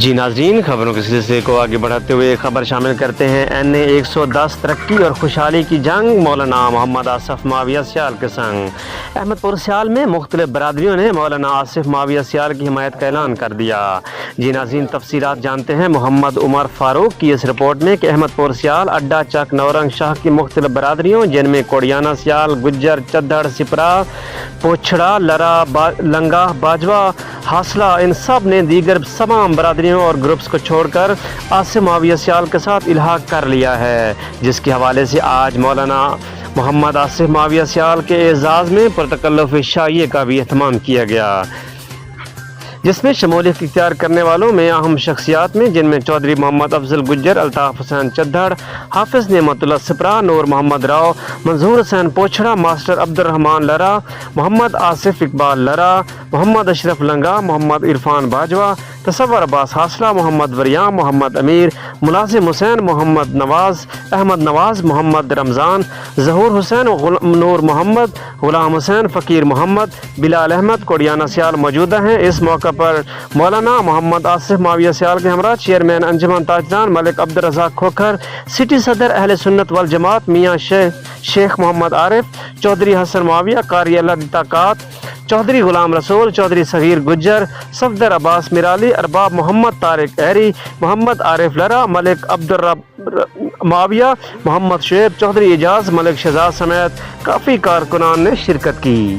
جی ناظرین، خبروں کے سلسلے کو آگے بڑھاتے ہوئے خبر شامل کرتے ہیں۔ NA 110 ترقی اور خوشحالی کی جنگ، مولانا محمد آصف معاویہ سیال کے سنگ۔ احمد پور سیال میں مختلف برادریوں نے مولانا آصف معاویہ سیال کی حمایت کا اعلان کر دیا۔ جی ناظرین، تفصیلات جانتے ہیں محمد عمر فاروق کی اس رپورٹ میں کہ احمد پور سیال، اڈا چک، نورنگ شاہ کی مختلف برادریوں جن میں کوڑیانہ سیال، گجر، چدھڑ، سپرا، پوچھڑا، لرا، لنگا، باجوہ، حاصلہ، ان سب نے دیگر تمام برادریوں اور گروپس کو چھوڑ کر آصف معاویہ سیال کے ساتھ الحاق کر لیا ہے، جس کے حوالے سے آج مولانا محمد آصف معاویہ سیال کے اعزاز میں پرتکلف شائیے کا بھی اہتمام کیا گیا، جس میں شمولیت اختیار کرنے والوں میں اہم شخصیات میں جن میں چودھری محمد افضل گجر، الطاف حسین چدھڑ، حافظ نعمت اللہ سپرا، نور محمد راؤ، منظور حسین پوچھڑا، ماسٹر عبد الرحمان لرا، محمد آصف اقبال لرا، محمد اشرف لنگا، محمد عرفان باجوہ، تصور عباس حاصلہ، محمد وریان، محمد امیر، ملازم حسین، محمد نواز، احمد نواز، محمد رمضان، ظہور حسین، نور محمد، غلام حسین، فقیر محمد، بلال احمد کوڑیانہ سیال موجودہ ہیں۔ اس موقع پر مولانا محمد آصف معاویہ سیال کے ہمراہ چیئرمین انجمن تاجدان ملک عبد الرزاق کھوکھر، سٹی صدر اہل سنت والجماعت میاں شیخ محمد عارف، چودھری حسن معاویہ، قاری اللہ طاقات، چودھری غلام رسول، چودھری صغیر گجر، صفدر عباس میرالی، ارباب محمد طارق ایری، محمد عارف لرا، ملک عبد الرب معاویہ، محمد شعیب، چودھری اعجاز، ملک شہزاد سمیت کافی کارکنان نے شرکت کی۔